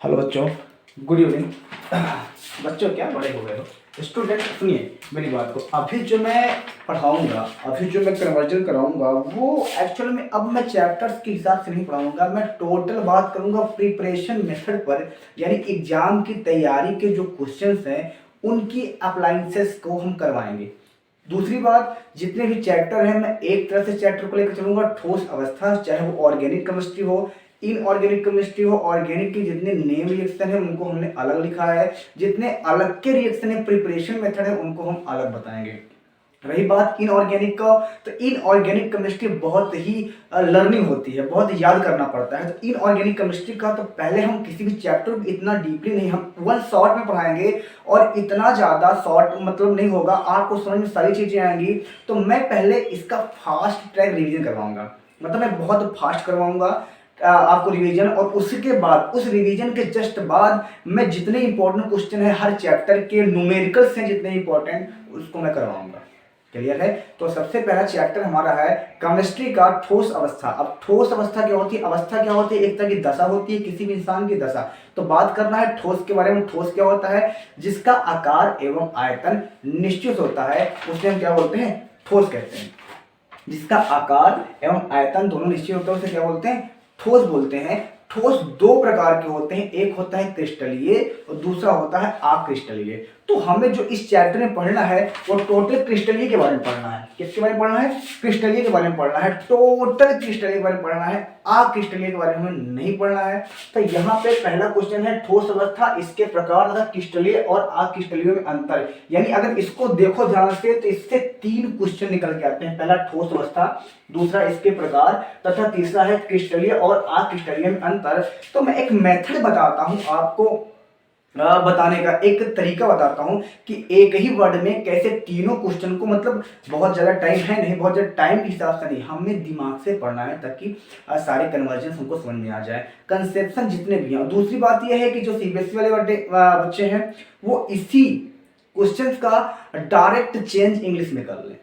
Hello बच्चों, good evening. बच्चों क्या बड़े हो गए हो? स्टूडेंट सुनिए मेरी बात को। अभी जो मैं पढ़ाऊंगा, अभी जो मैं कन्वर्जन कराऊंगा वो एक्चुअल में अब मैं चैप्टर्स के हिसाब से नहीं पढ़ाऊंगा। मैं टोटल बात करूंगा प्रिपरेशन मेथड पर, यानी एग्जाम की तैयारी के जो क्वेश्चंस हैं उनकी अप्लाइंसेस को हम करवाएंगे। दूसरी बात, जितने भी चैप्टर हैं मैं एक तरह से चैप्टर को लेकर चलूंगा ठोस अवस्था, चाहे वो ऑर्गेनिक केमिस्ट्री हो, इनऑर्गेनिक केमिस्ट्री हो। ऑर्गेनिक के जितने नेम रिएक्शन है उनको हमने अलग लिखा है, जितने अलग के रिएक्शन है प्रिपरेशन मेथड है उनको हम अलग बताएंगे। रही बात इनऑर्गेनिक का, तो इनऑर्गेनिक केमिस्ट्री बहुत ही लर्निंग होती है, बहुत याद करना पड़ता है। तो इनऑर्गेनिक केमिस्ट्री का तो पहले हम किसी भी चैप्टर को इतना डीपली नहीं, हम वन शॉर्ट में पढ़ाएंगे और इतना ज़्यादा शॉर्ट मतलब नहीं होगा, आपको समझ में सारी चीज़ें आएंगी। तो मैं पहले इसका फास्ट ट्रैक रिवीजन करवाऊंगा, मतलब मैं बहुत फास्ट करवाऊंगा आपको रिवीजन, और उसके बाद उस रिवीजन के जस्ट बाद मैं जितने इंपॉर्टेंट क्वेश्चन है हर चैप्टर के न्यूमेरिकल्स हैं जितने इंपॉर्टेंट, उसको मैं करवाऊंगा। क्लियर है? तो सबसे पहला चैप्टर हमारा है केमिस्ट्री का ठोस अवस्था। अब ठोस अवस्था क्या होती है? अवस्था क्या होती है? एक तरह की दशा होती है, किसी भी इंसान की दशा। तो बात करना है ठोस के बारे में। ठोस क्या होता है? जिसका आकार एवं आयतन निश्चित होता है उसे हम क्या बोलते हैं? ठोस कहते हैं। जिसका आकार एवं आयतन दोनों निश्चित होता है उसे क्या बोलते हैं? ठोस बोलते हैं। ठोस दो प्रकार के होते हैं, एक होता है क्रिस्टलीय और दूसरा होता है अक्रिस्टलीय। तो हमें जो इस चैप्टर में पढ़ना है वो टोटल क्रिस्टलीय के बारे में पढ़ना है। किसके बारे में पढ़ना है? क्रिस्टलीय के बारे में पढ़ना है, टोटल क्रिस्टलीय के बारे में पढ़ना है, अक्रिस्टलीय के बारे में हमें नहीं पढ़ना है। तो यहाँ पे पहला क्वेश्चन है ठोस अवस्था, इसके प्रकार तथा क्रिस्टलीय और अक्रिस्टलीय में अंतर। यानी अगर इसको देखो ध्यान से तो इससे 3 क्वेश्चन निकल के आते हैं। पहला ठोस अवस्था, दूसरा इसके प्रकार तथा तीसरा है क्रिस्टलीय और अक्रिस्टलीय में अंतर। तो मैं एक मेथड बताता हूं आपको, बताने का एक तरीका बताता हूं कि एक ही वर्ड में कैसे तीनों क्वेश्चन को, मतलब बहुत ज्यादा टाइम है नहीं, बहुत ज्यादा टाइम के हिसाब से नहीं, हमें दिमाग से पढ़ना है ताकि सारे कन्वर्जन हमको समझ में आ जाए, कंसेप्शन जितने भी हैं। दूसरी बात यह है कि जो सीबीएसई वाले बच्चे हैं वो इसी क्वेश्चन का डायरेक्ट चेंज इंग्लिश में कर लें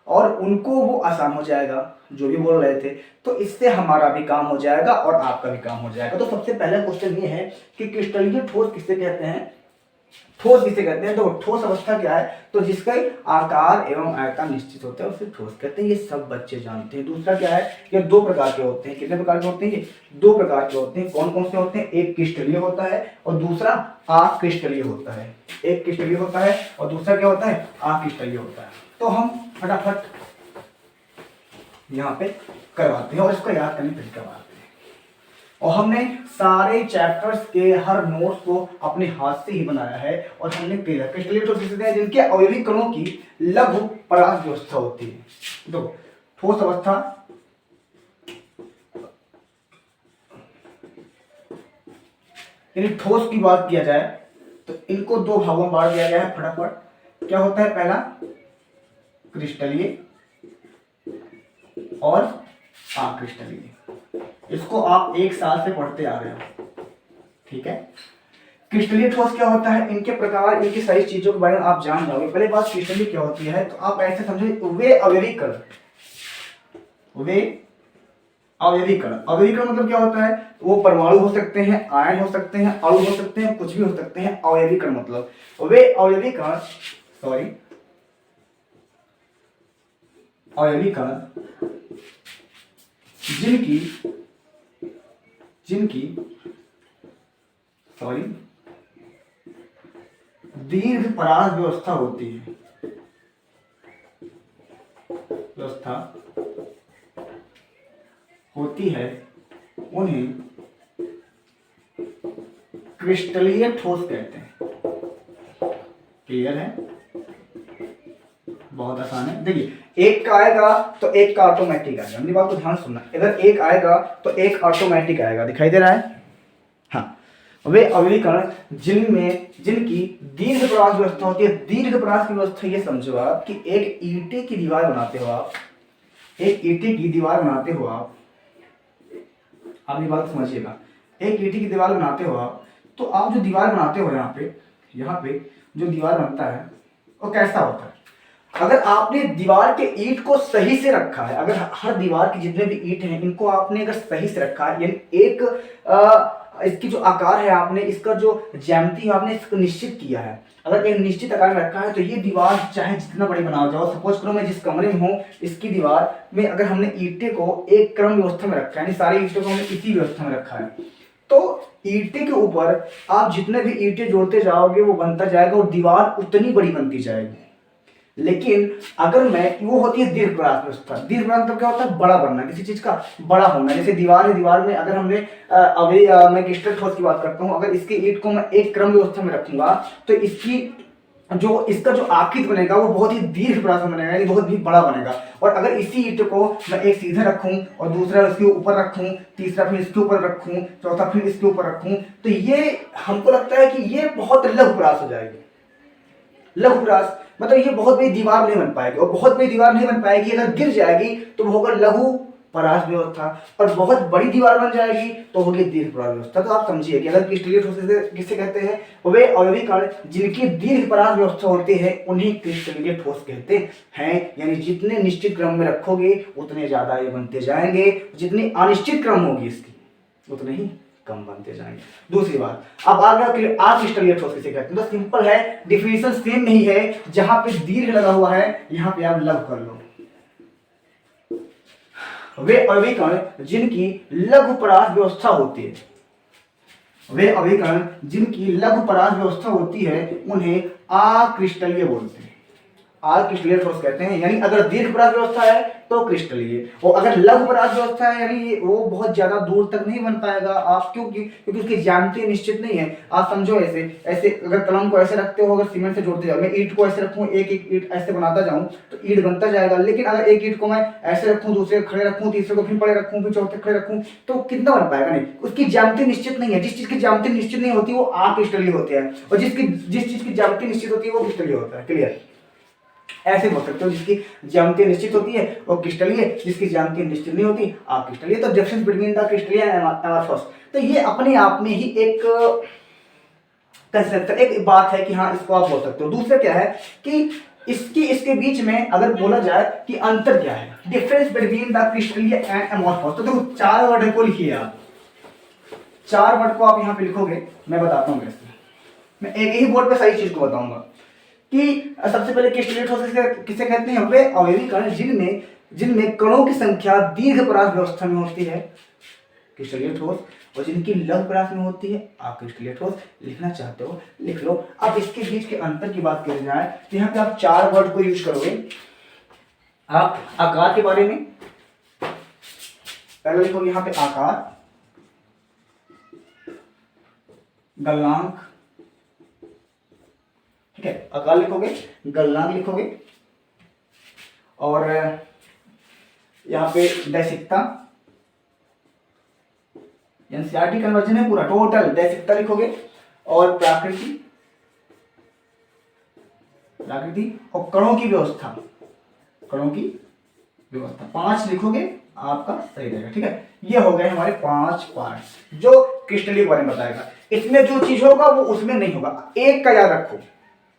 और उनको वो आसान हो जाएगा जो भी बोल रहे थे। तो इससे हमारा भी काम हो जाएगा और आपका भी काम हो जाएगा। तो सबसे पहला क्वेश्चन ये है कि क्रिस्टलीय ठोस किसे कहते हैं? ठोस किसे कहते हैं? तो ठोस अवस्था क्या है? तो जिसका आकार एवं आयतन निश्चित होता है उसे ठोस कहते हैं। ये सब बच्चे जानते हैं। दूसरा क्या है? ये 2 प्रकार के होते हैं। कितने प्रकार के होते हैं? ये 2 प्रकार के होते हैं। कौन कौन से होते हैं? एक क्रिस्टलीय होता है और दूसरा अक्रिस्टलीय होता है। एक क्रिस्टलीय होता है और दूसरा क्या होता है? अक्रिस्टलीय होता है। तो हम फटाफट यहाँ पे करवाते हैं और इसको याद करने के तरीका बताते हैं। और हमने सारे चैप्टर्स के हर नोट्स को अपने हाथ से ही बनाया है और हमने क्रिस्टलीय ठोस हैं जिनके अवयवी कणों की लघु पराग व्यवस्था होती है। दो ठोस अवस्था, यानी ठोस की बात किया जाए तो इनको 2 भागों में बांट दिया गया है। फटाफट क्या होता है? पहला क्रिस्टलीय और अक्रिस्टलीय। इसको आप 1 साल से पढ़ते आ रहे हो, ठीक है? क्रिस्टलीय ठोस क्या होता है? इनके प्रकार, इनकी सारी चीजों के बारे में आप जान जाओगे। पहले बात क्रिस्टलीय क्या होती है तो आप ऐसे समझो, वे अवयवी कण, वे अवयवी कण। अवयवी कण मतलब क्या होता है? वो परमाणु हो सकते हैं, आयन हो सकते हैं, अणु हो सकते हैं, कुछ भी हो सकते हैं। अवयवी कण मतलब वे अवयवी कण, सॉरी अवयवी कण जिनकी सॉरी दीर्घ पराग व्यवस्था होती है, उन्हें क्रिस्टलीय ठोस कहते हैं। क्लियर है? बहुत आसान है। देखिए, एक का आएगा तो एक का ऑटोमेटिक आएगा। मेरी बात को ध्यान सुनना, अगर एक आएगा तो एक ऑटोमेटिक आएगा। दिखाई दे रहा है? हाँ। वे अवयवी कण जिनकी दीर्घ पराग व्यवस्था होती है। दीर्घ पराग की व्यवस्था ये समझो आप कि एक ईंटे की दीवार बनाते हो आप, एक ईंटे की दीवार बनाते हो आप ये बात समझिएगा। एक ईंटे की दीवार बनाते हो आप, तो आप जो दीवार बनाते हो यहाँ पे जो दीवार बनता है वो कैसा होता है? अगर आपने दीवार के ईंट को सही से रखा है, अगर हर दीवार के जितने भी ईंट हैं इनको आपने अगर सही से रखा है, यानी एक इसकी जो आकार है, आपने इसका जो ज्यामिति है आपने इसको निश्चित किया है। अगर एक निश्चित आकार में रखा है तो ये दीवार चाहे जितना बड़ी बनाओ जाओ, सपोज करो मैं जिस कमरे में हूँ इसकी दीवार में अगर हमने ईंटे को एक क्रम व्यवस्था में रखा है, यानी सारी ईंटों को हमने इसी व्यवस्था में रखा है, तो ईंटे के ऊपर आप जितने भी ईंटें जोड़ते जाओगे वो बनता जाएगा और दीवार उतनी बड़ी बनती जाएगी। लेकिन अगर मैं, वो होती है दीर्घपरास व्यवस्था। दीर्घपरास मतलब क्या होता है? बड़ा बनना, किसी चीज का बड़ा होना। जैसे दीवार है, दीवार में अगर हमने अभी मैं क्रिस्टल ठोस की बात करता हूँ, अगर इसके ईंट को मैं एक क्रम व्यवस्था में रखूंगा तो इसका जो आकृति बनेगा वो बहुत ही दीर्घपरास में बनेगा, यानी बहुत भी बड़ा बनेगा। और अगर इसी ईंट को मैं एक सीधे रखूं और दूसरा इसके ऊपर रखूं, तीसरा फिर इसके ऊपर रखूं, चौथा फिर इसके ऊपर रखूं, तो ये हमको लगता है कि ये बहुत लघुपरास हो जाएगी। लघुपरास मतलब ये बहुत बड़ी दीवार नहीं बन पाएगी, और बहुत बड़ी दीवार नहीं बन पाएगी अगर गिर जाएगी तो वो होगा लघु परास व्यवस्था, और बहुत बड़ी दीवार बन जाएगी तो होगी दीर्घपरास व्यवस्था। तो आप समझिए कि अगर क्रिस्टलीय ठोस किसे कहते हैं? वे अवयवी कण जिनकी दीर्घपरास व्यवस्था होती है उन्हीं क्रिस्टलीय ठोस कहते हैं। यानी जितने निश्चित क्रम में रखोगे उतने ज्यादा ये बनते जाएंगे, जितनी अनिश्चित क्रम होगी इसकी उतने ही कम बनते जाएंगे। दूसरी बात, अब आ गया अक्रिस्टलीय ठोस किसे कहते हैं? तो सिंपल है, डिफिनेशन सेम नहीं है। जहां पे दीर्घ लगा हुआ है यहां पे आप लघु कर लो। वे अवयवी कण जिनकी लघुपरास व्यवस्था होती है, वे अवयवी कण जिनकी लघुपरास व्यवस्था होती है उन्हें अक्रिस्टलीय बोलते हैं। अक्रिस्टलीय ठोस कहते हैं। यानी अगर दीर्घपरास व्यवस्था है तो क्रिस्टलीय, और अगर लघुपरास व्यवस्था है यानी वो बहुत ज्यादा दूर तक नहीं बन पाएगा। आप क्योंकि उसकी ज्यामिति निश्चित नहीं है। आप समझो ऐसे ऐसे अगर कलम को ऐसे रखते हो, अगर सीमेंट से जोड़ते जाओ, मैं ईंट को ऐसे रखूं, एक एक ईंट ऐसे बनाता जाऊं तो ईंट बनता जाएगा। लेकिन अगर एक ईंट को मैं ऐसे रखूं, दूसरे खड़े रखूं, तीसरे को फिर पड़े रखूं, फिर चौथे खड़े रखूं, तो कितना बन पाएगा? नहीं, उसकी ज्यामिति निश्चित नहीं है। जिस चीज की ज्यामिति निश्चित नहीं होती वो अक्रिस्टलीय होते हैं, और जिस चीज की ज्यामिति निश्चित होती है वो क्रिस्टलीय होता है। क्लियर? ऐसे बोल सकते हो, जिसकी ज्यामिति निश्चित होती है वो क्रिस्टलीय, जिसकी ज्यामिति निश्चित नहीं होती अक्रिस्टलीय। तो डिफरेंस बिटवीन द क्रिस्टलीय एंड एमॉर्फस, तो ये अपने आप में ही एक कंसेप्ट, एक बात है कि हाँ इसको आप बोल सकते हो। दूसरा क्या है कि इसके बीच में अगर बोला जाए कि अंतर क्या है, डिफरेंस बिटवीन द क्रिस्टलीय एंड एमॉर्फस, तो देखो 4 वर्ड को लिखिए आप। 4 वर्ड को आप यहाँ पे लिखोगे, मैं बताता हूँ कैसे। मैं एक ही बोर्ड पे सारी चीज को बताऊंगा कि सबसे पहले क्रिस्टलीय ठोस किसे कहते हैं? वे अवयवी कण जिनमें कणों की संख्या दीर्घपरास व्यवस्था में होती है, क्रिस्टलीय ठोस, और जिनकी लघुपरास में होती है अक्रिस्टलीय ठोस। लिखना चाहते हो लिख लो। अब इसके बीच के अंतर की बात करी जाए तो यहाँ पे आप 4 वर्ड को यूज करोगे। आप आकार के बारे में पहले लिखोगे, यहाँ पे आकार, गलनांक, ठीक है, आकार लिखोगे, गलनांक लिखोगे, और यहाँ पे दैशिकता, एनसीईआरटी कन्वर्जन है पूरा, टोटल दैशिकता लिखोगे, और प्रकृति और कणों की व्यवस्था, 5 लिखोगे आपका सही रहेगा। ठीक है, ये हो गए हमारे 5 पार्ट जो क्रिस्टलीय बारे में बताएगा। इसमें जो चीज होगा वो उसमें नहीं होगा। एक का याद रखो,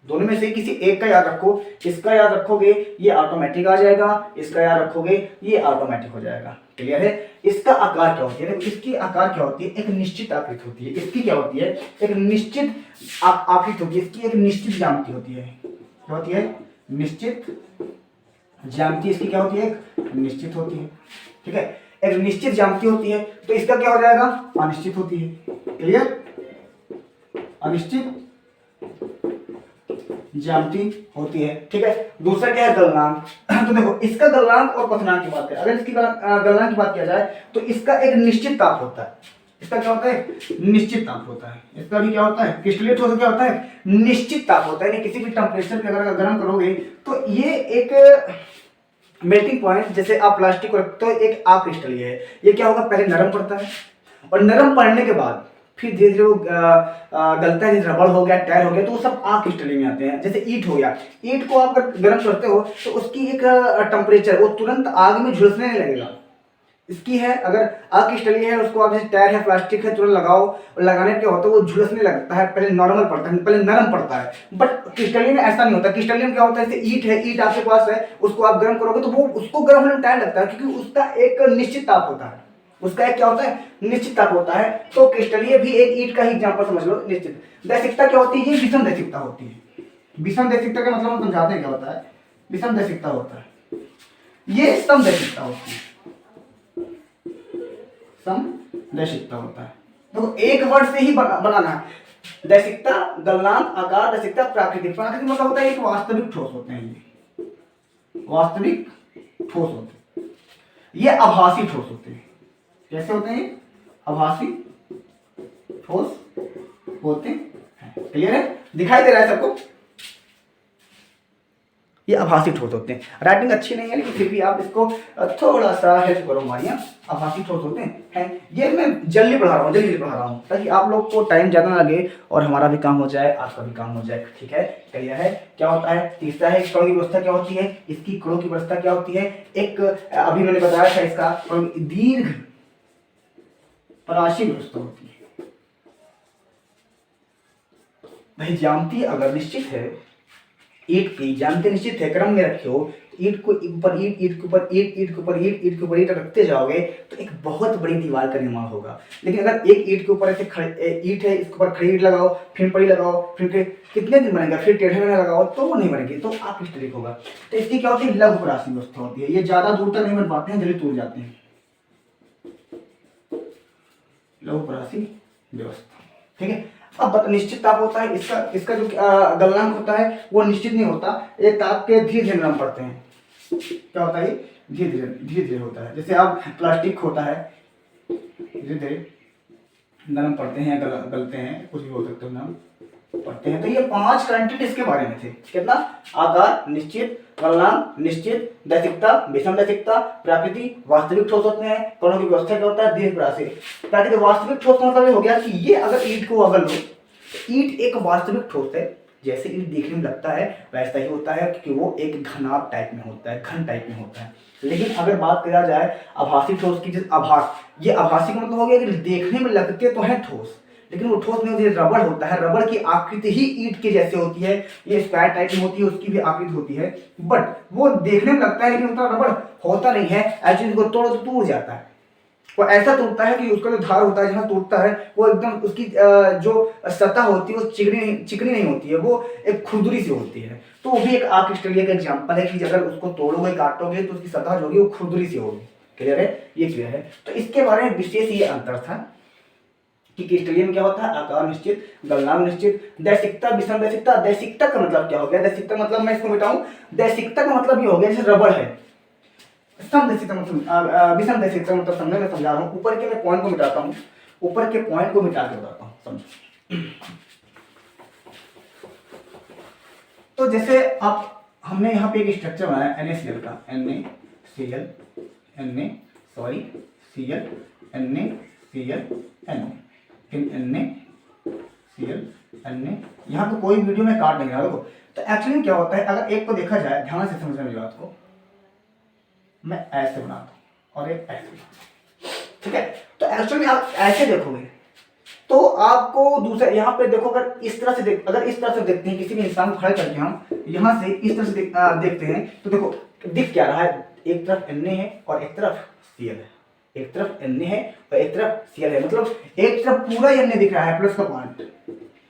दोनों में से किसी एक का याद रखो। इसका याद रखोगे ये ऑटोमेटिक आ जाएगा, इसका याद रखोगे ये ऑटोमेटिक हो जाएगा। क्लियर है? इसका आकार क्या होती है? इसकी आकार क्या होती है? एक निश्चित आकृति होती है। इसकी क्या होती है? एक निश्चित आकृति होती है। इसकी एक निश्चित ज्यामिति होती है। क्या होती है? निश्चित ज्यामिति। इसकी क्या होती है? एक निश्चित होती है। ठीक है, एक निश्चित ज्यामिति होती है। तो इसका क्या हो जाएगा? अनिश्चित होती है। क्लियर? अनिश्चित ज्यामिति होती है। ठीक है, दूसरा क्या है? गलनांक। तो देखो, इसका गलनांक और क्वथनांक की बात करें, अगर इसकी गलनांक की बात किया जाए तो इसका एक निश्चित ताप होता है। इसका क्या होता है? निश्चित ताप होता है। इसका भी क्या होता है? क्रिस्टलीय ठोस क्या होता है? निश्चित ताप होता है। किसी भी टेम्परेचर पे अगर गर्म करोगे तो ये एक मेल्टिंग पॉइंट, जैसे आप प्लास्टिक को रखते हो, एक अक्रिस्टलीय है। ये क्या होगा? पहले नरम पड़ता है, और नरम पड़ने के बाद फिर धीरे धीरे वो गलता है। रबड़ हो गया, टायर हो गया, तो वो सब अक्रिस्टलीय में आते हैं। जैसे ईंट हो गया, ईंट को आप अगर गर्म करते हो तो उसकी एक टेम्परेचर, वो तुरंत आग में झुलसने नहीं लगेगा। इसकी है, अगर अक्रिस्टलीय है, उसको आप जैसे टायर है, प्लास्टिक है, तुरंत लगाओ, और लगाने क्या होता है? वो झुलसने लगता है। पहले नॉर्मल पड़ता है, पहले नरम पड़ता है। बट क्रिस्टलीय में ऐसा नहीं होता। क्रिस्टलीय में क्या होता है? जैसे ईंट है, ईंट आपके पास है, उसको आप गर्म करोगे तो वो उसको गर्म होने में टाइम लगता है, क्योंकि उसका एक निश्चित ताप होता है। उसका एक क्या होता है, निश्चित ताप होता है। तो क्रिस्टलीय भी एक ईंट का ही एग्जांपल समझ लो, निश्चित। दैशिकता क्या होती है, ये विषम दैशिकता होती है। विषम दैशिकता का मतलब हम समझाते हैं क्या होता है, विषम दैशिकता होता है, ये सम दैशिकता होती है, सम दैशिकता होता है। देखो एक वर्ड से ही बनाना है, दैशिकता, गलनांक, आकार, दैशिकता, प्राकृतिक। प्राकृतिक मतलब होता है एक वास्तविक ठोस होते हैं, ये वास्तविक ठोस होते हैं, ये आभासी ठोस होते हैं। कैसे होते हैं, आभासी ठोस होते हैं। क्लियर है, दिखाई दे रहा है सबको, ये आभासी ठोस होते हैं। राइटिंग अच्छी नहीं है लेकिन फिर भी आप इसको थोड़ा सा हेल्प करो हमारी। आभासी ठोस होते हैं, ये मैं जल्दी पढ़ा रहा हूँ, जल्दी पढ़ा रहा हूँ ताकि आप लोग को टाइम ज़्यादा ना लगे और हमारा भी काम हो जाए, आपका भी काम हो जाए। ठीक है, क्लियर है। क्या होता है, तीसरा है कणों की व्यवस्था क्या होती है, इसकी कणों की व्यवस्था क्या होती है। एक अभी मैंने बताया था इसका दीर्घ पराशी व्यवस्था होती है। भाई ज्यामिति अगर निश्चित है, ईंट की ज्यामिति निश्चित है, क्रम में रखे हो, ईंट को ऊपर ईंट, ईंट के ऊपर ईंट, ईंट के ऊपर ईंट, ईंट के ऊपर ईंट रखते जाओगे तो एक बहुत बड़ी दीवार का निर्माण होगा। लेकिन अगर एक ईंट के ऊपर ऐसे ईंट है, इसके ऊपर खड़ी ईंट लगाओ, फिर पड़ी लगाओ, फिर कितने दिन बनेगा, फिर टेढ़े मेढ़े लगाओ तो वो नहीं बनेगी, तो आप हिस्टोरिक होगा। तो इसकी क्या होती है, लघु परासी व्यवस्था होती है। ये ज्यादा दूर तक नहीं बन पाते हैं, जल्दी टूट जाते हैं। लघु परासी व्यवस्था, ठीक है। अब निश्चित ताप होता है, इसका जो गलनांक होता है वो निश्चित नहीं होता, ये ताप के धीरे धीरे नरम पड़ते हैं। क्या होता है, धीरे धीरे होता है। जैसे अब प्लास्टिक होता है, धीरे धीरे नरम पड़ते हैं, गलते हैं, कुछ भी हो सकते हो, नरम पड़ते हैं। तो ये 5 कंटेंट इसके बारे में थे। कितना, आकार निश्चित, गलनांक निश्चित, दैशिकता, विषम दैशिकता, प्राकृतिक, वास्तविक ठोस होते हैं, कणों की व्यवस्था क्या होता है, दीर्घ परासी। प्राकृतिक वास्तविक ठोस का मतलब ये हो गया कि ये अगर ईंट को अगर लो, ईंट एक वास्तविक ठोस है, जैसे ईंट देखने में लगता है वैसा ही होता है, क्योंकि वो एक घनाभ टाइप में होता है, घन टाइप में होता है। लेकिन अगर बात करा जाए आभासी ठोस की, जैसे आभास, ये आभासी का मतलब हो गया कि देखने में लगते तो है ठोस, लेकिन वो ठोस नहीं होती है, रबड़ होता है। रबड़ की आकृति ही ईंट के जैसे होती है, ये स्क्वायर टाइप में होती है, उसकी भी आकृति होती है, बट वो देखने में लगता है लेकिन उतना रबड़ होता नहीं है। एक्चुअली को तोड़ो तो टूट जाता है, वो ऐसा टूटता है कि उसका जो धार होता है, जहाँ टूटता है वो एकदम उसकी जो सतह होती है वो चिकनी नहीं होती है, वो एक खुरदुरी सी होती है। तो वो भी एक आर्किस्ट्रिया का एग्जाम्पल है कि अगर उसको तोड़ोगे, काटोगे तो उसकी सतह जो होगी वो खुरदुरी सी होगी। क्लियर है, ये क्लियर है। तो इसके बारे में विशेष ये अंतर था कि क्रिस्टलीय में क्या होता है, आकार निश्चित, गलनांक निश्चित, दैशिकता, विषम दैशिकता। दैशिकता का मतलब क्या हो गया, दैशिकता मतलब मैं इसको मिटाऊं, दैशिकता का मतलब ये हो गया जैसे रबड़ है, सम दैशिकता मतलब विषम दैशिकता मतलब समझे, मैं समझा रहा हूँ। ऊपर के मैं पॉइंट को मिटाता हूँ, ऊपर के पॉइंट को मिटा के बताता हूँ, समझो। तो जैसे आप, हमने यहाँ पे एक स्ट्रक्चर बनाया NaCl का, NaCl, Cl, NaCl, Na, फिर NaCl, Na। यहाँ पे कोई वीडियो में काट नहीं रहा देखो। तो एक्चुअली क्या होता है, अगर एक को देखा जाए, ध्यान से समझना मेरी बात को, मैं ऐसे बनाता हूँ और एक ऐसे बनाता हूँ, ठीक है। तो एक्चुअली आप ऐसे देखोगे तो आपको दूसरा, यहाँ पे देखो, अगर इस तरह से अगर इस तरह से देखते हैं, किसी भी इंसान को खड़े करके हम यहाँ से इस तरह से देखते हैं, तो देखो दिख क्या रहा है, एक तरफ Na है और एक तरफ Cl है, एक तरफ Na है और एक तरफ Cl है। मतलब एक तरफ पूरा Na दिख रहा है प्लस का पॉइंट,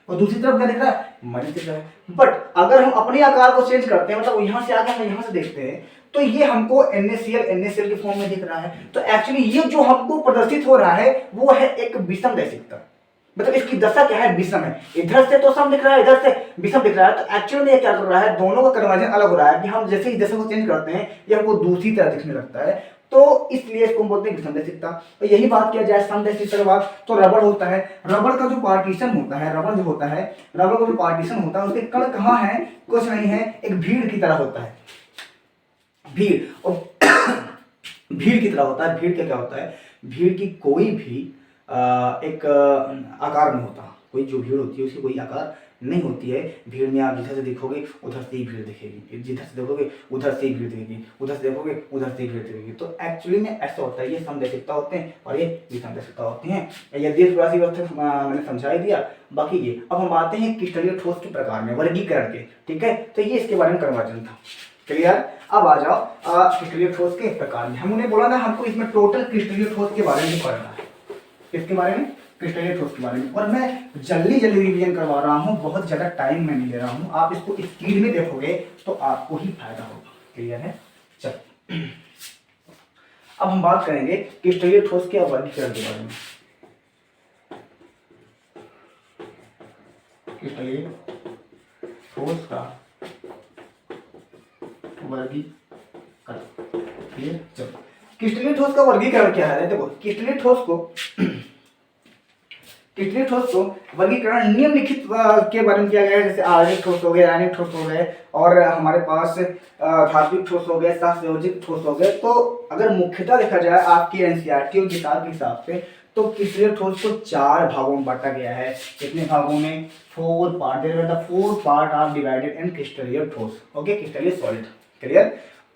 और दूसरी तरफ क्या दिख रहा है, माइनस दिख रहा है। बट अगर हम अपने आकार को चेंज करते हैं, मतलब यहाँ से आगे हम यहाँ से देखते हैं, तो ये हमको NaCl के फॉर्म में दिख रहा है। तो एक्चुअली ये जो हमको प्रदर्शित हो रहा है वो है एक विषम दैशिकता, मतलब इसकी दशा क्या है, विषम है। इधर से तो सम दिख रहा है, इधर से विषम दिख रहा है। तो एक्चुअली में ये क्या कर रहा है, दोनों का कन्वर्जन अलग हो रहा है कि हम जैसे ही दशा को चेंज करते हैं ये हमको दूसरी तरह दिखने लगता है। तो इसलिए इसको बोलते हैं विषम दैशिकता। तो यही बात किया जाए सम दैशिकता के बाद, तो रबड़ होता है, रबड़ का जो पार्टीशन होता है, रबड़ जो होता है, रबड़ का जो पार्टीशन होता है, उसके कण कहाँ है, कुछ नहीं है, एक भीड़ की तरह होता है, भीड़। और भीड़ की तरह होता है। भीड़ क्या होता है, भीड़ की कोई भी एक आकार नहीं होता, कोई जो भीड़ होती है उसकी कोई आकार नहीं होती है। भीड़ में आप जिधर से देखोगे उधर से ही भीड़ दिखेगी, जिधर से देखोगे उधर से ही भीड़ दिखेगी, उधर से देखोगे उधर से ही भीड़ दिखेगी। तो एक्चुअली में ऐसा होता है, ये सम दैशिकता होते हैं और ये विषम दैशिकता होती हैं। ये दीर्घ परासी व्यवस्था मैंने समझा ही दिया। बाकी ये अब हम आते हैं क्रिस्टलीय ठोस के प्रकार में, वर्गीकरण के, ठीक है। तो ये इसके बारे में कन्वर्जन था। क्लियर। अब आ जाओ क्रिस्टलीय ठोस के प्रकार में। हमने बोला ना हमको इसमें टोटल क्रिस्टलीय ठोस के बारे में पढ़ना है। किसके बारे में? क्रिस्टलीय ठोस के बारे में। और मैं जल्दी जल्दी रिवीजन करवा रहा हूँ, बहुत ज़्यादा टाइम मैं नहीं ले रहा हूँ। आप इसको स्पीड में देखोगे तो आपको ही फायदा होगा। क्लियर है? चल अब हम बात करेंगे क्रिस्टलीय ठोस के वर्गीकरण के बारे में। क्रिस्टलीय ठोस का वर्गीकरण। क्लियर? चलो क्रिस्टलीय ठोस का वर्गीकरण क्या है? देखो क्रिस्टलीय ठोस को वर्गीकरण निम्नलिखित के बारे में किया गया है। जैसे आणविक ठोस हो गए, रासायनिक ठोस हो गए, और हमारे पास धात्विक ठोस हो गए, सहसंयोजित ठोस हो गए। तो अगर मुख्यतः देखा जाए आपकी एनसीईआरटी और किताब के हिसाब से तो क्रिस्टलीय ठोस को 4 भागों में बांटा गया है। कितने भागों में? 4 part. There are 4 part are divided in क्रिस्टलीय ठोस। ओके, क्रिस्टलीय सॉलिड। क्लियर?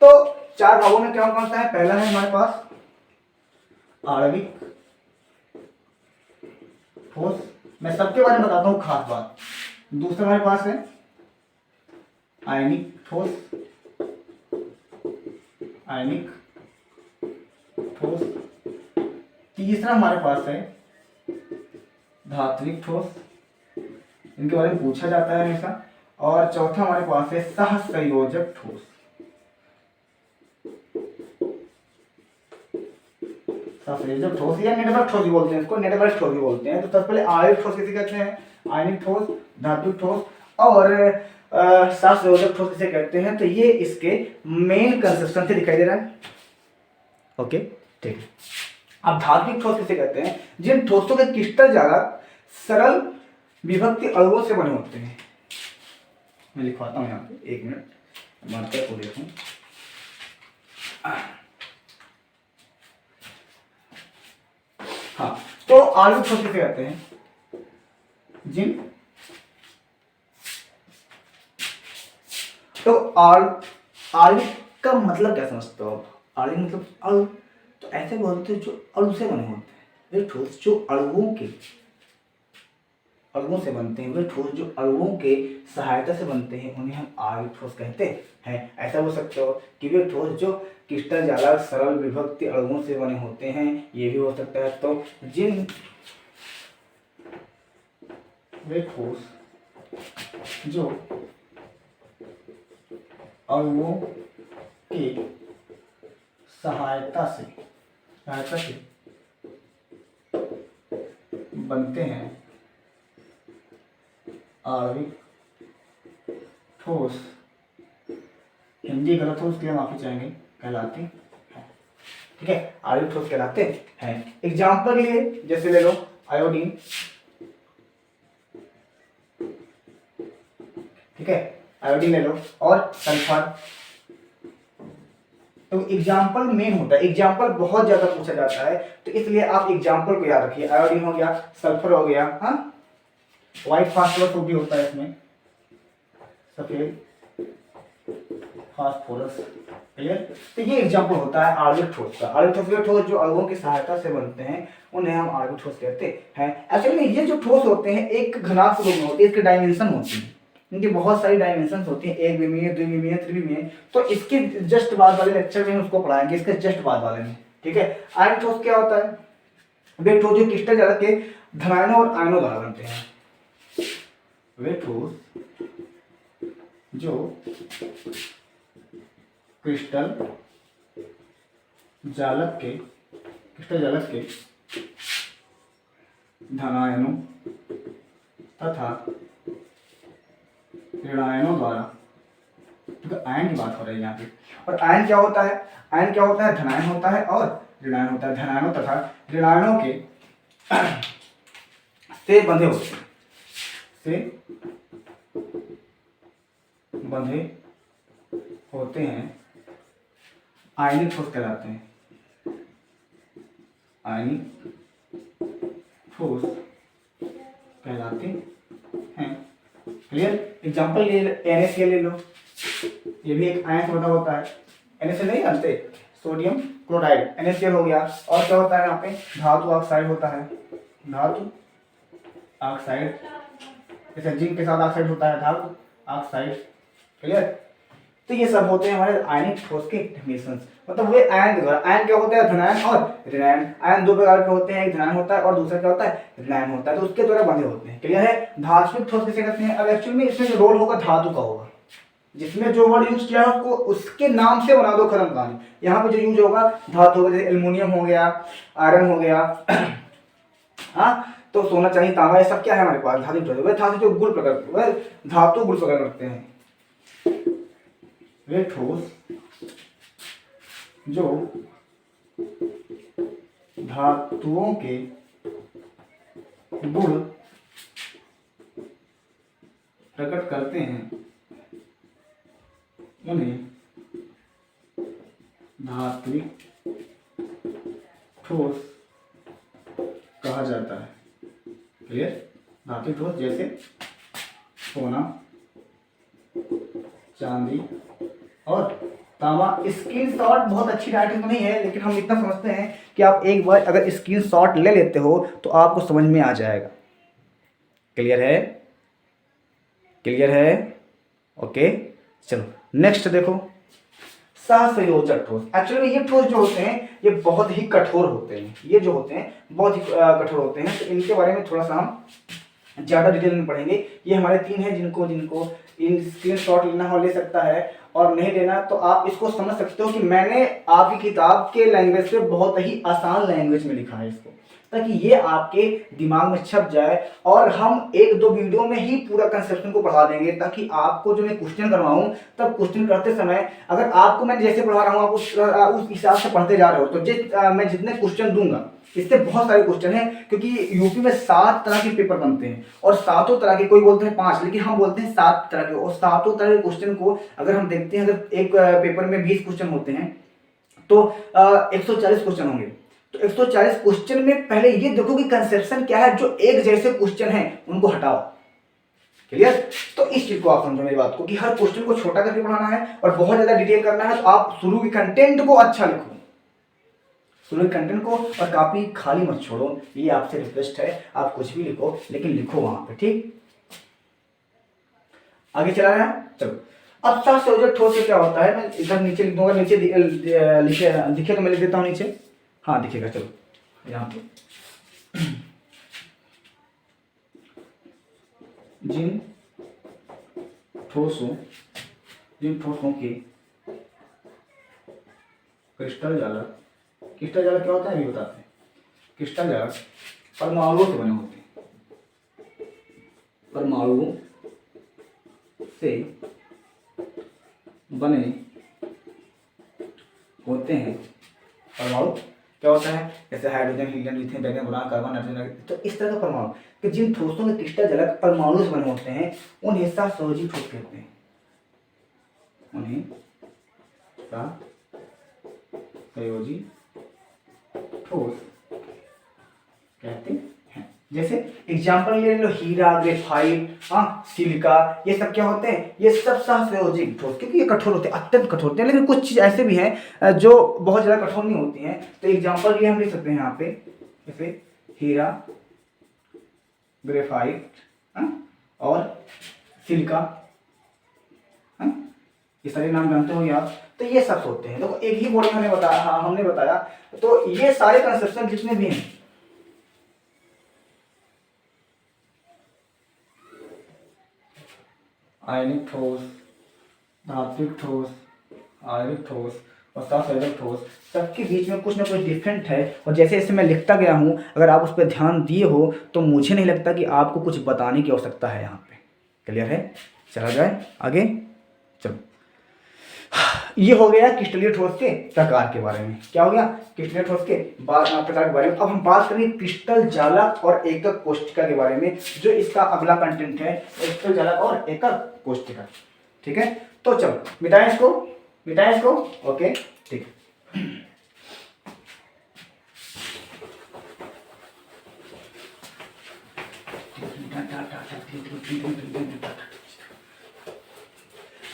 तो 4 भागों में क्या कौन सा है? पहला है हमारे पास आणविक ठोस, मैं सबके बारे में बताता हूँ खास बात। दूसरा हमारे पास है आयनिक ठोस, तीसरा हमारे पास है धात्विक ठोस, इनके बारे में पूछा जाता है हमेशा। और चौथा हमारे पास है सहसंयोजक ठोस। सहसंयोजक ठोस या नेटवर्क ठोस भी बोलते हैं इसको, नेटवर्क ठोस भी बोलते हैं। तो सबसे पहले आणविक ठोस किसे कहते हैं? आयनिक ठोस, धात्विक ठोस और सहसंयोजक ठोस किसे कहते हैं? तो ये इसके मेन कंसिस्टेंसी दिखाई दे रहा है। ओके, ठीक है। अब धात्विक ठोस किसे कहते हैं? जिन ठोसों के क्रिस्टल जालक सरल विभक्ति अणुओं से बने होते हैं। मैं लिखवाता हूं यहाँ पे, 1 मिनट मार्कर को देखूं। हाँ, तो आणविक ठोस किसे कहते हैं? जिन तो आणविक का मतलब क्या समझते हो आप? आणविक मतलब अणु, तो ऐसे बोलते हैं जो अणु से बने होते हैं। वे ठोस जो अणुओं से बनते हैं, वे ठोस जो अणुओं के सहायता से बनते हैं, उन्हें हम आणविक ठोस कहते हैं। ऐसा बोल सकते हो कि वे ठोस जो क्रिस्टल जालक सरल विभक्ति अणुओं से बने होते हैं, ये भी हो सकता है। तो जिन वे ठोस जो अणुओं के सहायता से बनते हैं, आणविक ठोस, हिंदी गलत हो उसके लिए माफी चाहेंगे, कहलाते हैं। ठीक है, आणविक ठोस कहलाते हैं। एग्जाम्पल लिए जैसे ले लो आयोडीन, ठीक है, आयोडीन ले लो, और सल्फर। तो एग्जाम्पल मेन होता है, एग्जाम्पल बहुत ज्यादा पूछा जाता है, तो इसलिए आप एग्जाम्पल को याद रखिए। आयोडीन हो गया, सल्फर हो गया, हाँ, व्हाइट फास्फोरस भी होता है इसमें, सफेद फास्फोरस। क्लियर? तो ये एग्जाम्पल होता है आणविक ठोस का। आणविक ठोस जो अणुओं की सहायता से बनते हैं उन्हें हम आणविक ठोस कहते हैं। एक्चुअली में ये जो ठोस होते हैं एक घनात्म रूप में होते हैं, इसके डायमेंशन होती है, इनकी बहुत सारी डायमेंशन होती हैं, 1 विमीय, 2 विमीय, 3 विमीय। तो इसके जस्ट बाद वाले लेक्चर में उसको पढ़ाएंगे, इसके जस्ट बाद वाले में। ठीक है, आयन ठोस क्या होता है? वे ठोस जो क्रिस्टल जालक के धनायनों और आयनों द्वारा बनते हैं। वे ठोस जो क्रिस्टल जालक के धनायनों तथा ऋणायनों द्वारा, क्योंकि आयन की बात हो रही है यहाँ पे। और आयन क्या होता है? आयन क्या होता है? धनायन होता है और ऋणायन होता है। धनायनों तथा ऋणायनों के से बंधे होते हैं, आयनिक ठोस कहलाते हैं। आयनिक ठोस कहलाते हैं। क्लियर? एग्जाम्पल ले NaCl ले लो, ये भी एक आयन छोटा होता है। NaCl नहीं जानते? सोडियम क्लोराइड, NaCl हो गया। और क्या होता है यहाँ पे? धातु ऑक्साइड होता है, धातु ऑक्साइड, जैसे जिंक के साथ ऑक्साइड होता है, धातु ऑक्साइड। क्लियर? तो ये सब होते हैं हमारे आयनिक ठोस के डेफिनेशंस। मतलब वे आयन क्या होता है, धनायन और ऋणायन। आयन दो प्रकार के होते हैं, एक धनायन होता है और दूसरा क्या होता है, ऋणायन होता है, तो उसके द्वारा बंधे होते हैं। क्लियर है। धात्विक ठोस किसे कहते हैं। अब एक्चुअली में इसमें जो रोल होगा धातु का होगा, जिसमें जो वर्ड यूज किया है उसको उसके नाम से बना दो, खत्म कहानी। यहाँ पे जो यूज होगा धातु होगा, जैसे एल्युमिनियम हो गया, आयरन हो गया, हाँ, तो सोना चांदी तांबा, ये सब क्या है हमारे पास, धातु ठोस। वे धातु जो गुण प्रकार, वे धातु गुण प्रकार करते हैं, वे ठोस जो धातुओं के गुण प्रकट करते हैं उन्हें धात्विक ठोस कहा जाता है। क्लियर। धात्विक ठोस जैसे सोना, चांदी और तांबा। स्क्रीनशॉट बहुत अच्छी राइटिंग तो नहीं है, लेकिन हम इतना समझते हैं कि आप एक बार अगर स्क्रीनशॉट ले लेते हो तो आपको समझ में आ जाएगा। क्लियर है, क्लियर है, ओके। चलो नेक्स्ट देखो, सहसंयोजक ठोस। एक्चुअली ये ठोस जो होते हैं ये बहुत ही कठोर होते हैं, ये जो होते हैं बहुत ही कठोर होते हैं, तो इनके बारे में थोड़ा सा हम ज़्यादा डिटेल में पढ़ेंगे। ये हमारे 3 हैं जिनको इन स्क्रीनशॉट लेना हो ले सकता है, और नहीं लेना तो आप इसको समझ सकते हो कि मैंने आपकी किताब के लैंग्वेज से बहुत ही आसान लैंग्वेज में लिखा है इसको, ताकि ये आपके दिमाग में छप जाए। और हम 1-2 वीडियो में ही पूरा कंसेप्शन को पढ़ा देंगे, ताकि आपको जो मैं क्वेश्चन करवाऊं तब क्वेश्चन करते समय अगर आपको मैं जैसे पढ़ा रहा हूँ आप उस हिसाब से पढ़ते जा रहे हो, तो मैं जितने क्वेश्चन दूंगा, इससे बहुत सारे क्वेश्चन हैं, क्योंकि यूपी में 7 तरह के पेपर बनते हैं और 7 तरह के, कोई बोलते हैं 5, लेकिन हम बोलते हैं 7 तरह के। और 7 तरह के क्वेश्चन को अगर हम देखते हैं, अगर एक पेपर में 20 क्वेश्चन होते हैं तो 140 क्वेश्चन होंगे। तो 140 क्वेश्चन में पहले ये देखो कि कंसेप्शन क्या है, जो एक जैसे क्वेश्चन हैं उनको हटाओ। क्लियर। तो इस चीज को आप समझो मेरी बात को, कि हर क्वेश्चन को छोटा करके पढ़ाना है और बहुत ज्यादा डिटेल करना है। तो आप शुरू के कंटेंट को अच्छा लिखो, शुरू के कंटेंट को, और काफी खाली मत छोड़ो, ये आपसे रिक्वेस्ट है। आप कुछ भी लिखो लेकिन लिखो वहां पे, ठीक। आगे चला रहा है। चलो अब सहसंयोजक ठोस से क्या होता है, मैं इधर नीचे लिख दूंगा, नीचे दिखे तो मैं लिख देता हूँ नीचे, हाँ दिखेगा। चलो यहाँ पे जिन ठोसों के क्रिस्टल जालक, क्रिस्टल जालक क्या होता है अभी बताते हैं। क्रिस्टल जालक परमाणुओं से बने होते हैं, परमाणुओं से बने होते हैं। परमाणु क्या होता है, जैसे hydrogen, helium, lithium, beryllium, boron, carbon, nitrogen, तो इस तरह का परमाणु कि जिन ठोसों के क्रिस्टल जालक परमाणु से बने होते हैं उन्हें सहसंयोजी ठोस कहते हैं, उन्हें सहसंयोजी ठोस कहते हैं। जैसे एग्जाम्पल ले लो, हीरा, ग्रेफाइट, सिलिका, ये सब क्या होते हैं, ये सब सहसंयोजी ठोस, क्योंकि ये कठोर होते हैं, अत्यंत कठोर होते हैं। लेकिन कुछ चीज ऐसे भी हैं जो बहुत ज्यादा कठोर नहीं होती हैं। तो एग्जाम्पल ये हम ले सकते हैं यहाँ पे, जैसे हीरा, ग्रेफाइट और सिलिका, ये सारे नाम जानते हो आप। तो ये सब होते हैं, देखो एक ही बोर्ड में हमने बताया। तो ये सारे कंसेप्शन जितने भी हैं, आयनिक ठोस, धात्विक ठोस, आयनिक ठोस और सहसंयोजक ठोस, सबके बीच में कुछ ना कुछ डिफरेंट है। और जैसे जैसे मैं लिखता गया हूँ, अगर आप उस पर ध्यान दिए हो तो मुझे नहीं लगता कि आपको कुछ बताने की आवश्यकता है यहाँ पे। क्लियर है। चला जाए आगे। चलो ये हो गया क्रिस्टलीय ठोस के प्रकार के बारे में। क्या हो गया, क्रिस्टलीय ठोस के प्रकार के बारे में। अब हम बात करेंगे क्रिस्टल जालक और एकक कोष्ठिका के बारे में, जो इसका अगला कंटेंट है, क्रिस्टल जालक और एकक कोष्ठिका। ठीक है, तो चलो मिटाएं इसको, ओके ठीक।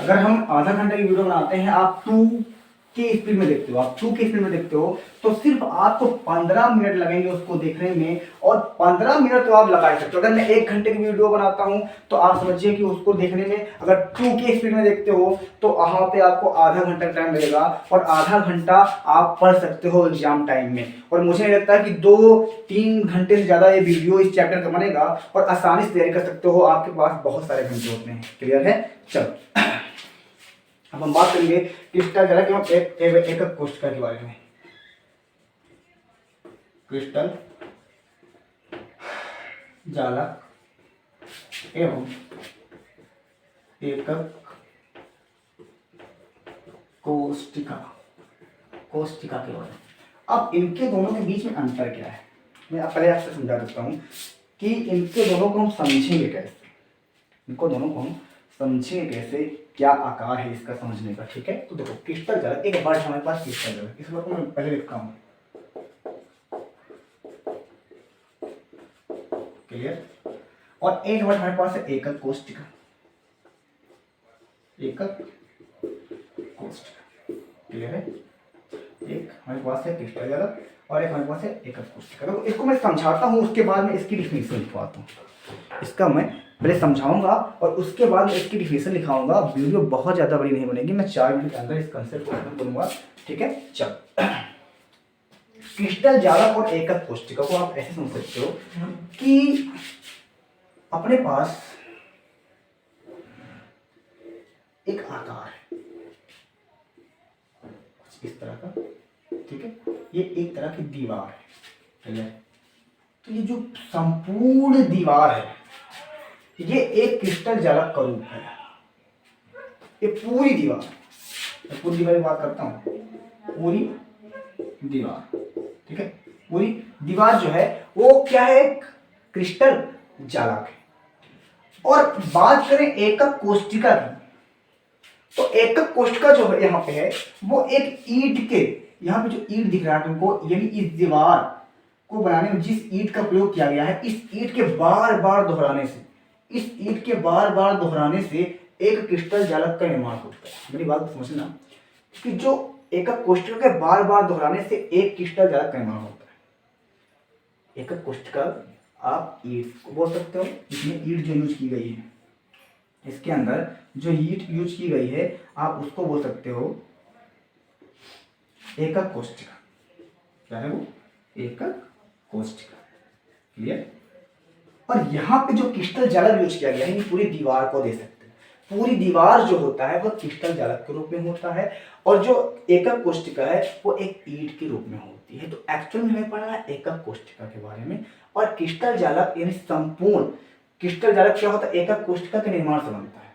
अगर हम आधा घंटे की वीडियो बनाते हैं, आप की स्पीड में देखते हो, आप 2 की स्पीड में देखते हो, तो सिर्फ आपको 15 मिनट लगेंगे उसको देखने में, और 15 मिनट तो आप लगा सकते हो। अगर मैं 1 घंटे की वीडियो बनाता हूं तो आप समझिए कि उसको देखने में अगर 2 की स्पीड में देखते हो तो वहां पे आपको आधा घंटा टाइम लगेगा, और आधा घंटा आप पढ़ सकते हो एग्जाम टाइम में। और मुझे नहीं लगता कि 2-3 घंटे से ज्यादा ये वीडियो इस चैप्टर का बनेगा, और आसानी से तैयारी कर सकते हो, आपके पास बहुत सारे घंटे होते हैं। क्लियर है? चलो अब हम बात करेंगे क्रिस्टल जालक एवं एकक कोशिका के बारे में। क्रिस्टल जालक एवं एकक कोशिका के बारे में। अब इनके दोनों के बीच में अंतर क्या है, मैं पहले आपसे समझा देता हूं कि इनके दोनों को हम समझेंगे कैसे, इनको दोनों को हम समझेंगे कैसे, क्या आकार है इसका समझने का। ठीक है, तो देखो क्रिस्टल जालक, एक वर्ड हमारे पास क्रिस्टल जालक, इस वर्ड को मैं पहले लिखता हूँ। क्लियर? और एक वर्ड हमारे पास है एकक कोशिका, एकक कोशिका। क्लियर है? एक हमारे पास है क्रिस्टल जालक और एक हमारे पास है एकक कोशिका। तो इसको मैं समझाता हूँ, उसके बाद में इसकी डिफिनेशन लिखवाता हूँ। इसका मैं पहले समझाऊंगा और उसके बाद में इसकी डिफिनेशन लिखाऊंगा। वीडियो बहुत ज़्यादा बड़ी नहीं बनेगी, मैं 4 मिनट के अंदर इस कंसेप्ट को खत्म करूंगा। ठीक है, चल क्रिस्टल जालक और एकक कोशिका को आप ऐसे समझ सकते हो कि अपने पास एक आकार है इस तरह का। ठीक है, ये एक तरह की दीवार है। तो ये जो संपूर्ण दीवार है ये एक क्रिस्टल जालक का रूप है। ये पूरी दीवार, मैं पूरी दीवार की बात करता हूं, पूरी दीवार। ठीक है, पूरी दीवार जो है वो क्या है, एक क्रिस्टल जालक है। और बात करें एकक कोशिका की, तो एकक कोशिका जो है यहाँ पे है वो एक ईंट के, यहाँ पे जो ईंट दिख रहा है तुमको, यानी इस दीवार को बनाने में जिस ईंट का प्रयोग किया गया है, इस ईंट के बार बार दोहराने से, इस ईंट के बार बार दोहराने से एक क्रिस्टल जालक का निर्माण होता है। मेरी बात समझना कि जो एकक कोशिका के बार बार दोहराने से एक क्रिस्टल जालक का निर्माण होता है। एकक कोशिका आप ईंट को बोल सकते हो, इसमें ईंट जो यूज की गई है, इसके अंदर जो ईंट यूज की गई है आप उसको बोल सकते हो एकक कोशिका। क्या है वो? एकक कोशिका। क्लियर? और यहाँ पे जो क्रिस्टल जालक यूज किया गया है ये पूरी दीवार को दे सकते हैं। पूरी दीवार जो होता है वह क्रिस्टल जालक के रूप में होता है, और जो एकक कोशिका है वो एक ईंट के रूप में होती है। तो एक्चुअल में हमें पढ़ना है एकक कोशिका के बारे में। और क्रिस्टल जालक यानी संपूर्ण क्रिस्टल जालक क्या होता है, एकक कोशिका के निर्माण से बनता है।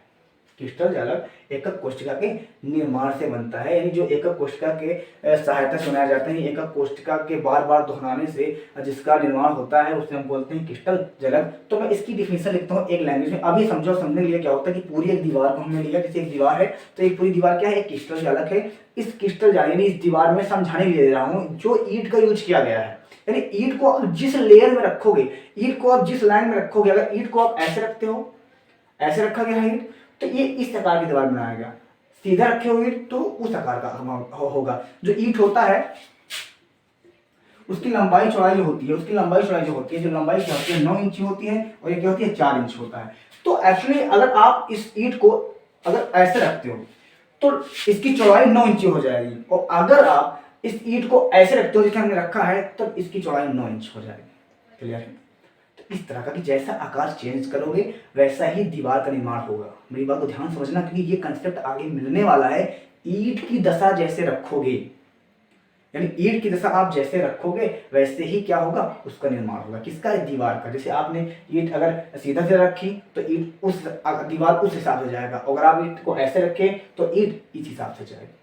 क्रिस्टल जालक एकक कोशिका के निर्माण से बनता है, यानी जो एकक कोशिका के सहायता से बनाया जाता है, एकक कोशिका के बार बार दोहराने से जिसका निर्माण होता है उसे हम बोलते हैं क्रिस्टल जालक। तो मैं इसकी डिफिनेशन लिखता हूँ एक लैंग्वेज में, अभी समझो, समझने के लिए क्या होता है कि पूरी एक दीवार को हमने लिया, जैसे एक दीवार है तो एक पूरी दीवार क्या है, एक क्रिस्टल जालक है। इस क्रिस्टल जालक यानी इस दीवार में समझाने के लिए दे रहा हूँ जो ईंट का यूज किया गया है, यानी ईंट को आप जिस लेयर में रखोगे, ईंट को आप जिस लाइन में रखोगे, अगर ईंट को आप ऐसे रखते हो, ऐसे रखा गया है ईंट, तो ये इस आकार की दीवार बनाया गया। सीधा रखे हुए ईंट तो उस आकार का होगा। जो ईंट होता है उसकी लंबाई चौड़ाई जो होती है, उसकी लंबाई चौड़ाई जो होती है, जो लंबाई क्या होती है 9 इंच होती है, और ये क्या होती है 4 इंच होता है। तो एक्चुअली अगर आप इस ईंट को अगर ऐसे रखते हो तो इसकी चौड़ाई 9 इंच हो जाएगी, और अगर आप इस ईंट को ऐसे रखते हो जैसे हमने रखा है तब इसकी चौड़ाई 9 इंच हो जाएगी। क्लियर है? इस तरह का कि जैसा आकार चेंज करोगे वैसा ही दीवार का निर्माण होगा। मेरी बात को ध्यान समझना, क्योंकि ये कंसेप्ट आगे मिलने वाला है। ईंट की दशा जैसे रखोगे, यानी ईंट की दशा आप जैसे रखोगे वैसे ही क्या होगा, उसका निर्माण होगा। किसका? दीवार का। जैसे आपने ईंट अगर सीधा से रखी तो ईंट उस दीवार उस हिसाब से जाएगा, अगर आप ईंट को ऐसे रखें तो ईंट इस हिसाब से जाएगी।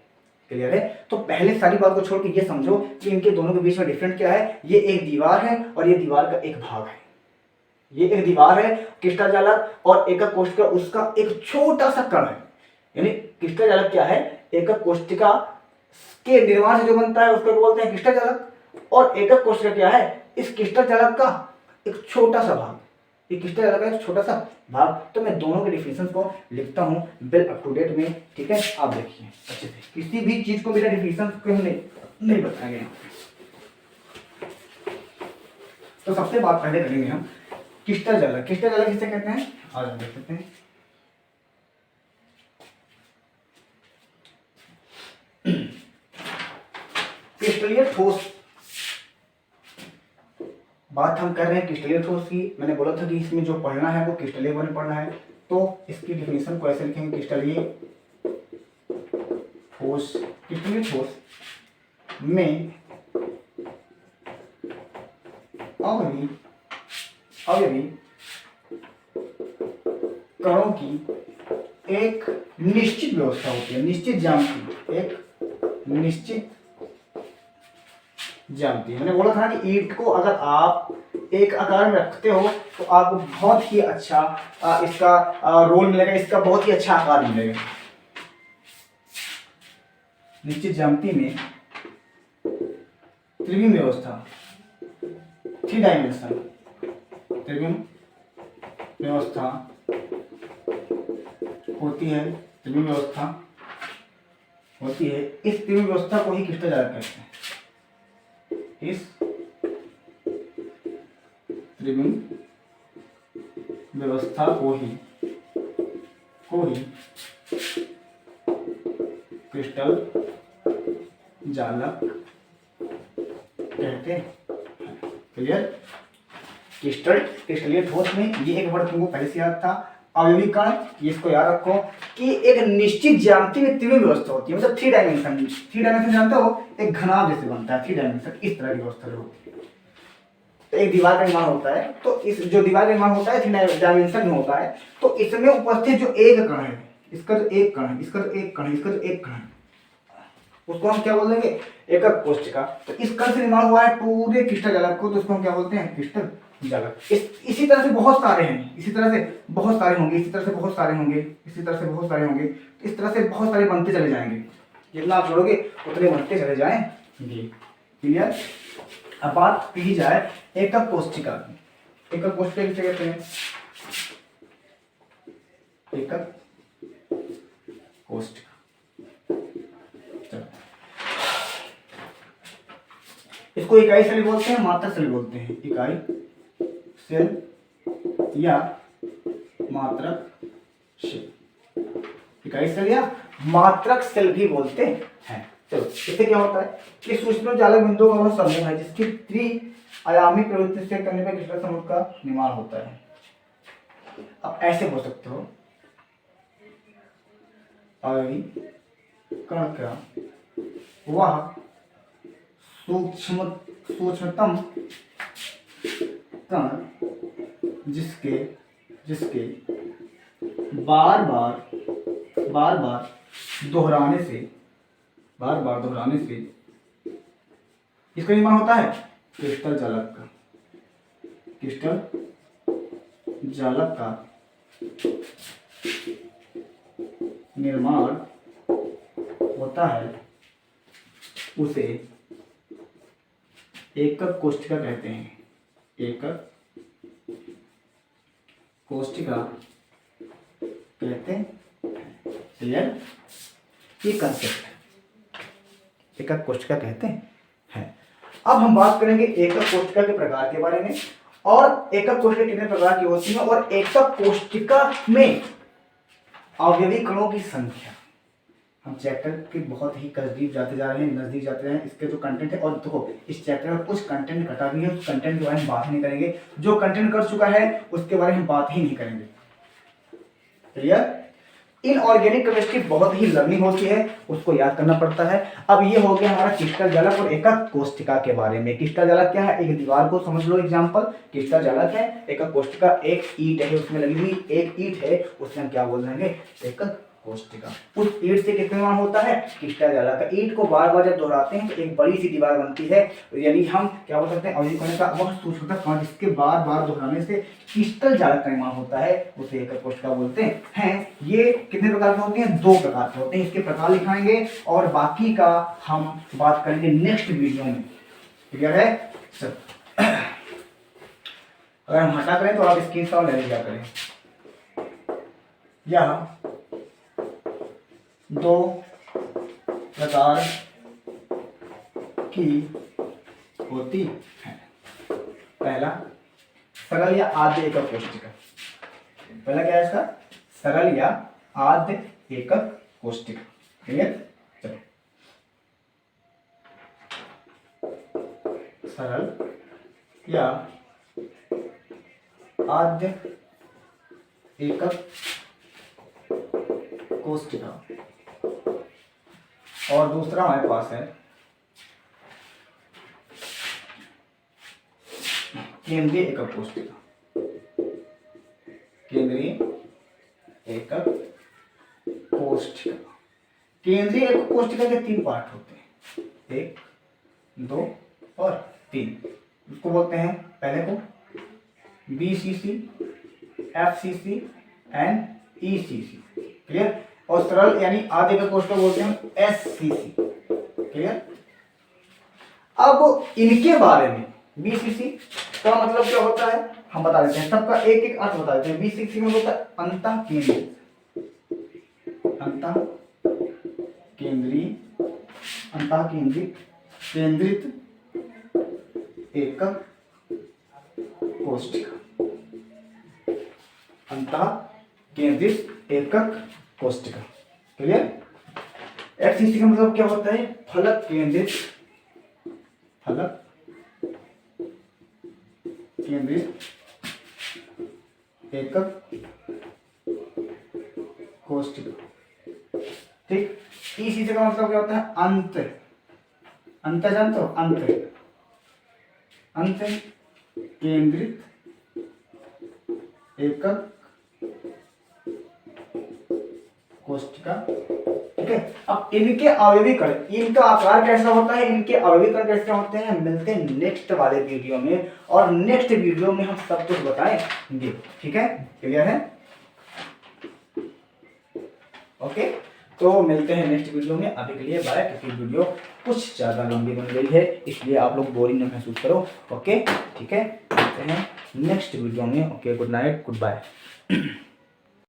क्लियर है? तो पहले सारी बात को छोड़ के ये समझो कि इनके दोनों के बीच में डिफरेंट क्या है। ये एक दीवार है और ये दीवार का एक भाग है। ये एक दीवार है क्रिस्टल जालक, और एकक कोशिका उसका एक छोटा सा कण है। यानी क्रिस्टल जालक क्या है, एकक कोशिका के निर्माण से जो बनता है उसको बोलते हैं क्रिस्टल जालक, और एकक कोशिका क्या है, इस क्रिस्टल जालक का एक छोटा सा भाग। ये क्रिस्टल जालक का एक छोटा सा भाग। तो मैं दोनों के डिफिनेशन को लिखता हूँ वेल अप टू डेट में, ठीक है। आप देखिए अच्छे से, किसी भी चीज को मेरा डिफिनेशन क्यों नहीं बताया गया। तो सबसे बात पहले करेंगे हम क्रिस्टल जालक। क्रिस्टल जालक किसे कहते हैं, आज हम देख सकते हैं। क्रिस्टलीय ठोस, बात हम कर रहे हैं क्रिस्टलीय ठोस की। मैंने बोला था कि इसमें जो पढ़ना है वो क्रिस्टलीय में पढ़ना है। तो इसकी डिफिनेशन को ऐसे लिखेंगे, क्रिस्टलीय ठोस। क्रिस्टलीय ठोस में अवयवी कणों की एक निश्चित व्यवस्था होती है, निश्चित ज्यामिति, एक निश्चित ज्यामिति। मैंने बोला था कि ईंट को अगर आप एक आकार में रखते हो तो आपको बहुत ही अच्छा इसका रोल मिलेगा, इसका बहुत ही अच्छा आकार मिलेगा। निश्चित ज्यामिति में त्रिविम व्यवस्था, 3 डायमेंशन त्रिविम व्यवस्था होती है, त्रिविम व्यवस्था होती है। इस त्रिविम व्यवस्था को ही क्रिस्टल जालक कहते हैं। इस त्रिविम व्यवस्था को ही क्रिस्टल जालक कहते हैं। क्लियर। क्रिस्टलीय ठोस में ये एक वर्ड तुमको पहले से याद था, अवयवी कण, इसको याद रखो कि एक निश्चित ज्यामिति में त्रिविम व्यवस्था होती है, मतलब 3 डायमेंशन। 3 डायमेंशन जानते हो, एक घनाभ जैसे बनता है 3 डायमेंशन, इस तरह की व्यवस्था होती है। तो एक दीवार का निर्माण होता है, तो इस जो दीवार का निर्माण होता है 3 डायमेंशन में होता है। तो इसमें उपस्थित जो एक कण है, इसका जो एक कण है, इसका जो एक कण है, इसका जो एक कण है, उसको हम क्या बोल देंगे, एकक कोष्ठिका। तो इस कण से निर्माण हुआ है पूरे क्रिस्टल जालक को, तो उसको हम क्या बोलते हैं, क्रिस्टल जालक। इसी तरह से बहुत सारे हैं, इसी तरह से बहुत सारे होंगे, इसी तरह से बहुत सारे होंगे, इसी तरह से बहुत सारे होंगे, इस तरह से बहुत सारे बनते चले जाएंगे। जितना आप जोड़ोगे उतने बनते चले जाएंगे। क्लियर। अब बात की जाए एकक कोष्ठिका की। एकक कोष्ठिका किसे कहते हैं, एकक कोष्ठिका। इसको इकाई सेल बोलते हैं, मात्रक सेल बोलते हैं। इकाई सेल या मात्रक सेल, इकाई सेल या मात्रक सेल भी बोलते हैं। चलो, इससे क्या होता है कि सूक्ष्म जालक बिंदुओं का वह समूह है जिसकी त्रि-आयामी प्रवृत्ति से करने पर क्रिस्टल समूह का निर्माण होता है। अब ऐसे बोल सकते हो, अवयवी कण का वह सूक्ष्मतम कण जिसके बार बार दोहराने से इसका निर्माण होता है क्रिस्टल जालक का। क्रिस्टल जालक का निर्माण होता है, उसे एकक कोष्ठिका कहते हैं। एकक कोष्ठिका कहते हैं। क्लियर। ये कंसेप्ट है, एकक कोष्ठिका कहते हैं। अब हम बात करेंगे एकक कोष्ठिका के प्रकार के बारे में, और एकक कोष्ठिका कितने प्रकार की होती है, और एकक कोष्ठिका में अवयवी कणों की संख्या। हम चैप्टर के बहुत ही करीब जाते जा रहे हैं, नजदीक जाते जा रहे हैं। इसके जो कंटेंट है, और देखो इस चैप्टर में कुछ कंटेंट कटा भी है, उस कंटेंट के बारे में बात नहीं करेंगे। जो कंटेंट कर चुका है उसके बारे में बात ही नहीं करेंगे। क्लियर। इनऑर्गेनिक केमिस्ट्री बहुत ही लर्निंग होती है, उसको याद करना पड़ता है। अब ये हो गया हमारा क्रिस्टल जालक और एकक कोष्ठिका के बारे में। क्रिस्टल जालक क्या है, एक दीवार को समझ लो एग्जांपल, क्रिस्टल जालक है। एकक कोष्ठिका एक ईंट है, उसमें लगी हुई एक ईंट है, उससे हम क्या बोल देंगे, एकक कोष्ठिका। उस ईंट से कितना निर्माण होता है, क्रिस्टल जालक का। ईंट को बार बार जब दोहराते हैं तो एक बड़ी सी दीवार बनती है, यानी हम क्या बोल सकते हैं, अवयवी कण का वह सूक्ष्मतम कण जिसके बार बार दोहराने से क्रिस्टल जालक का निर्माण होता है, उसे एकक कोष्ठिका बोलते हैं। ये कितने प्रकार के होते हैं, 2 प्रकार के होते हैं। इसके प्रकार लिखाएंगे और बाकी का हम बात करेंगे नेक्स्ट वीडियो में। क्लियर है। अगर हम हटा करें तो आप स्क्रीन शॉट ले लिया करें। यह दो प्रकार की होती है। पहला सरल या आद्य एकक कोष्ठिका। पहला क्या है इसका? सरल या आद्य एकक कोष्ठिका। क्लियर? चलो, सरल या आद्य एकक कोष्ठिका। और दूसरा हमारे पास है केंद्रीय एकक कोष्ठिका। केंद्रीय एकक कोष्ठिका। केंद्रीय एकक कोष्ठिका के 3 पार्ट होते हैं, 1, 2 और 3। इसको बोलते हैं पहले को BCC, FCC and ECC। Clear? और सरल यानी आद्य एकक कोष्ठिका बोलते हैं हम SCC। क्लियर? अब इनके बारे में BCC का मतलब क्या होता है हम बता देते हैं, सबका एक एक अर्थ बता देते हैं। BCC में होता है अंतः केंद्रित, अंतः केंद्रित केंद्रित एकक कोष्ठिका। अंतः केंद्रित एकक कोष्ठिका। क्लियर? FCC का मतलब क्या होता है? फलक केंद्रित एकक कोष्ठिका। ठीक। ECC का मतलब क्या होता है? अंत जानते हो? अंत केंद्रित एकक कोष्ठिका। ठीक है। अब इनके अवयवीकरण, इनका आकार कैसा होता है, इनके अवयवीकरण कैसे होते हैं, मिलते हैं नेक्स्ट वाले वीडियो में। और नेक्स्ट वीडियो में हम सब कुछ बताएंगे। ठीक है? क्लियर है? ओके, तो मिलते हैं नेक्स्ट वीडियो में। अभी के लिए बाय, क्योंकि वीडियो कुछ ज़्यादा लंबी बन गई है, इसलिए आप लोग बोरिंग न महसूस करो। ओके, ठीक है, मिलते हैं नेक्स्ट वीडियो में। Okay, good night, good bye.